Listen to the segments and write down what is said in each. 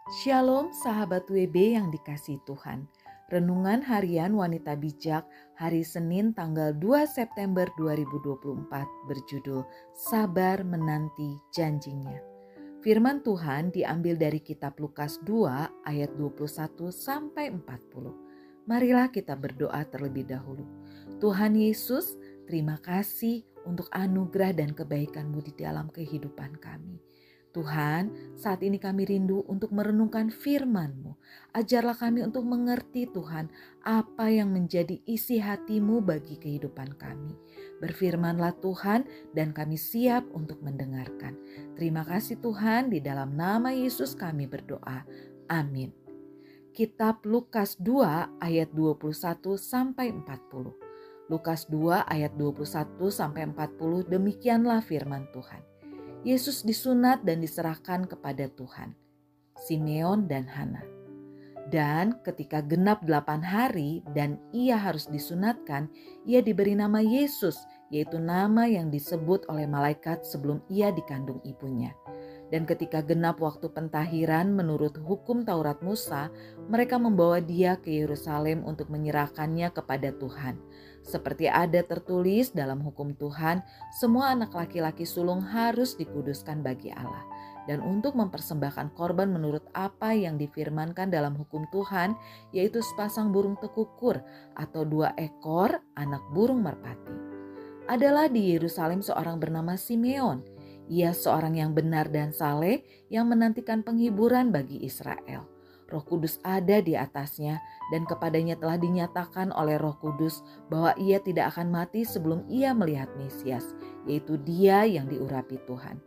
Shalom sahabat WB yang dikasihi Tuhan. Renungan harian wanita bijak hari Senin tanggal 2 September 2024 berjudul Sabar Menanti Janjinya. Firman Tuhan diambil dari kitab Lukas 2 ayat 21 sampai 40. Marilah kita berdoa terlebih dahulu. Tuhan Yesus, terima kasih untuk anugerah dan kebaikan-Mu di dalam kehidupan kami. Tuhan, saat ini kami rindu untuk merenungkan firman-Mu. Ajarlah kami untuk mengerti Tuhan apa yang menjadi isi hati-Mu bagi kehidupan kami. Berfirmanlah Tuhan dan kami siap untuk mendengarkan. Terima kasih Tuhan, di dalam nama Yesus kami berdoa. Amin. Kitab Lukas 2 ayat 21 sampai 40. Lukas 2 ayat 21 sampai 40 demikianlah firman Tuhan. Yesus disunat dan diserahkan kepada Tuhan, Simeon dan Hana. Dan ketika genap 8 hari dan ia harus disunatkan, ia diberi nama Yesus, yaitu nama yang disebut oleh malaikat sebelum ia dikandung ibunya. Dan ketika genap waktu pentahiran menurut hukum Taurat Musa, mereka membawa dia ke Yerusalem untuk menyerahkannya kepada Tuhan. Seperti ada tertulis dalam hukum Tuhan, semua anak laki-laki sulung harus dikuduskan bagi Allah. Dan untuk mempersembahkan korban menurut apa yang difirmankan dalam hukum Tuhan, yaitu sepasang burung tekukur atau 2 ekor anak burung merpati. Adalah di Yerusalem seorang bernama Simeon. Ia seorang yang benar dan saleh yang menantikan penghiburan bagi Israel. Roh Kudus ada di atasnya dan kepadanya telah dinyatakan oleh Roh Kudus bahwa ia tidak akan mati sebelum ia melihat Mesias, yaitu Dia yang diurapi Tuhan.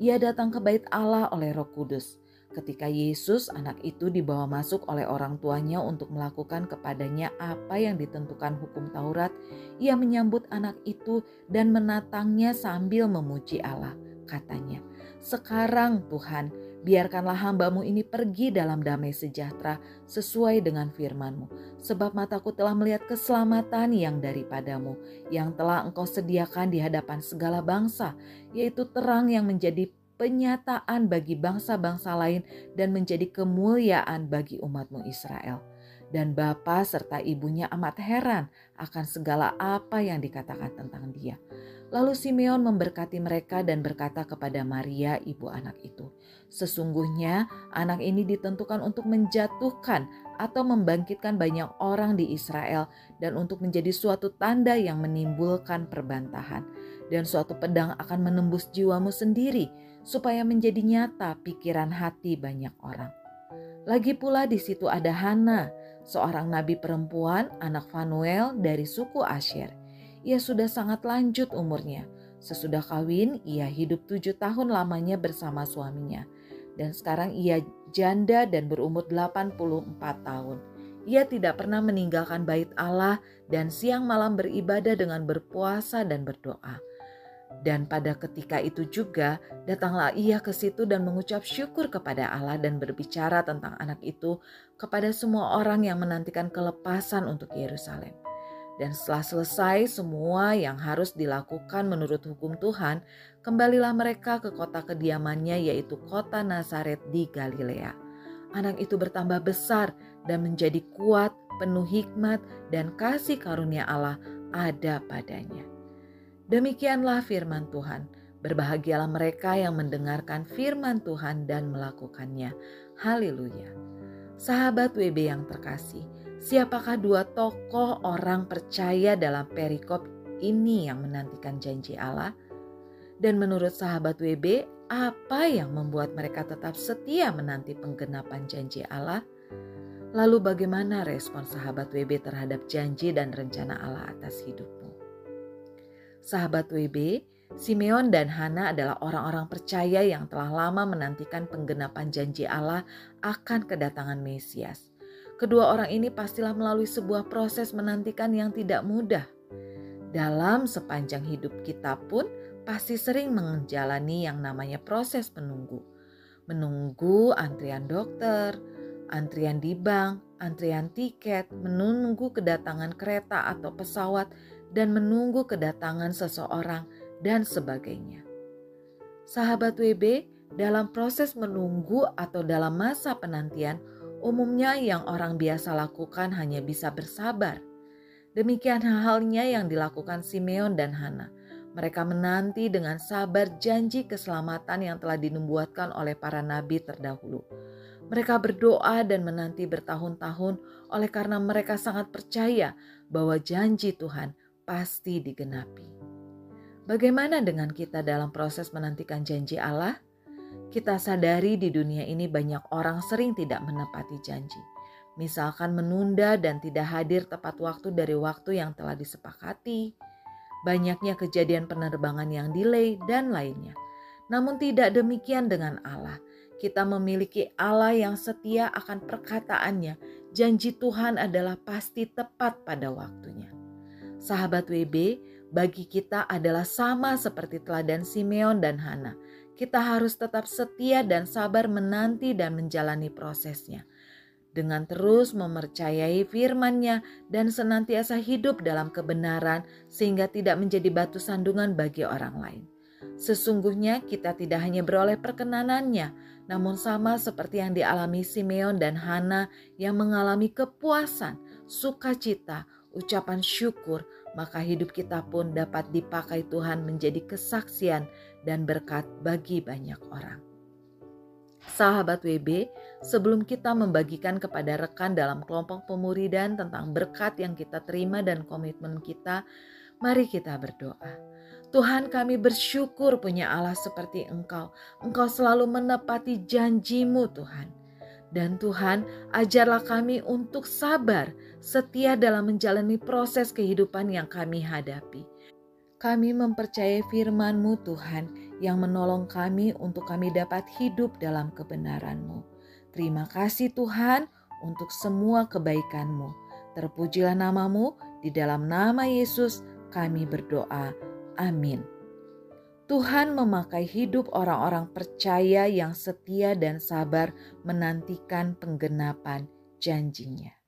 Ia datang ke bait Allah oleh Roh Kudus. Ketika Yesus, anak itu dibawa masuk oleh orang tuanya untuk melakukan kepadanya apa yang ditentukan hukum Taurat, ia menyambut anak itu dan menatangnya sambil memuji Allah. Katanya, "Sekarang Tuhan, biarkanlah hamba-Mu ini pergi dalam damai sejahtera sesuai dengan firman-Mu. Sebab mataku telah melihat keselamatan yang daripada-Mu, yang telah Engkau sediakan di hadapan segala bangsa, yaitu terang yang menjadi penyataan bagi bangsa-bangsa lain dan menjadi kemuliaan bagi umat-Mu Israel." Dan bapa serta ibunya amat heran akan segala apa yang dikatakan tentang dia. Lalu Simeon memberkati mereka dan berkata kepada Maria, ibu anak itu, "Sesungguhnya anak ini ditentukan untuk menjatuhkan atau membangkitkan banyak orang di Israel dan untuk menjadi suatu tanda yang menimbulkan perbantahan. Dan suatu pedang akan menembus jiwamu sendiri supaya menjadi nyata pikiran hati banyak orang." Lagi pula di situ ada Hana, seorang nabi perempuan, anak Fanuel dari suku Asyer. Ia sudah sangat lanjut umurnya. Sesudah kawin, ia hidup 7 tahun lamanya bersama suaminya. Dan sekarang ia janda dan berumur 84 tahun. Ia tidak pernah meninggalkan bait Allah dan siang malam beribadah dengan berpuasa dan berdoa. Dan pada ketika itu juga datanglah ia ke situ dan mengucap syukur kepada Allah dan berbicara tentang anak itu kepada semua orang yang menantikan kelepasan untuk Yerusalem. Dan setelah selesai semua yang harus dilakukan menurut hukum Tuhan, kembalilah mereka ke kota kediamannya, yaitu kota Nazaret di Galilea. Anak itu bertambah besar dan menjadi kuat, penuh hikmat dan kasih karunia Allah ada padanya. Demikianlah firman Tuhan. Berbahagialah mereka yang mendengarkan firman Tuhan dan melakukannya. Haleluya. Sahabat WB yang terkasih, siapakah 2 tokoh orang percaya dalam perikop ini yang menantikan janji Allah? Dan menurut sahabat WB, apa yang membuat mereka tetap setia menanti penggenapan janji Allah? Lalu bagaimana respon sahabat WB terhadap janji dan rencana Allah atas hidupmu? Sahabat WB, Simeon dan Hana adalah orang-orang percaya yang telah lama menantikan penggenapan janji Allah akan kedatangan Mesias. Kedua orang ini pastilah melalui sebuah proses menantikan yang tidak mudah. Dalam sepanjang hidup kita pun pasti sering menjalani yang namanya proses menunggu. Menunggu antrian dokter, antrian di bank, antrian tiket, menunggu kedatangan kereta atau pesawat, dan menunggu kedatangan seseorang dan sebagainya. Sahabat WB, Dalam proses menunggu atau dalam masa penantian, umumnya yang orang biasa lakukan hanya bisa bersabar. Demikian halnya yang dilakukan Simeon dan Hana. Mereka menanti dengan sabar janji keselamatan yang telah dinubuatkan oleh para nabi terdahulu. Mereka berdoa dan menanti bertahun-tahun oleh karena mereka sangat percaya bahwa janji Tuhan pasti digenapi. Bagaimana dengan kita dalam proses menantikan janji Allah? Kita sadari di dunia ini banyak orang sering tidak menepati janji. Misalkan menunda dan tidak hadir tepat waktu dari waktu yang telah disepakati. Banyaknya kejadian penerbangan yang delay dan lainnya. Namun tidak demikian dengan Allah. Kita memiliki Allah yang setia akan perkataannya. Janji Tuhan adalah pasti tepat pada waktunya. Sahabat WB, bagi kita adalah sama seperti teladan Simeon dan Hana. Kita harus tetap setia dan sabar menanti dan menjalani prosesnya. Dengan terus mempercayai firman-Nya dan senantiasa hidup dalam kebenaran sehingga tidak menjadi batu sandungan bagi orang lain. Sesungguhnya kita tidak hanya beroleh perkenanan-Nya, namun sama seperti yang dialami Simeon dan Hana yang mengalami kepuasan, sukacita, ucapan syukur, maka hidup kita pun dapat dipakai Tuhan menjadi kesaksian dan berkat bagi banyak orang. Sahabat WB, sebelum kita membagikan kepada rekan dalam kelompok pemuridan tentang berkat yang kita terima dan komitmen kita, mari kita berdoa. Tuhan, kami bersyukur punya Allah seperti Engkau. Engkau selalu menepati janji-Mu Tuhan. Dan Tuhan, ajarlah kami untuk sabar, setia dalam menjalani proses kehidupan yang kami hadapi. Kami mempercayai firman-Mu Tuhan yang menolong kami untuk kami dapat hidup dalam kebenaran-Mu. Terima kasih Tuhan untuk semua kebaikan-Mu. Terpujilah nama-Mu, di dalam nama Yesus kami berdoa. Amin. Tuhan memakai hidup orang-orang percaya yang setia dan sabar menantikan penggenapan janji-Nya.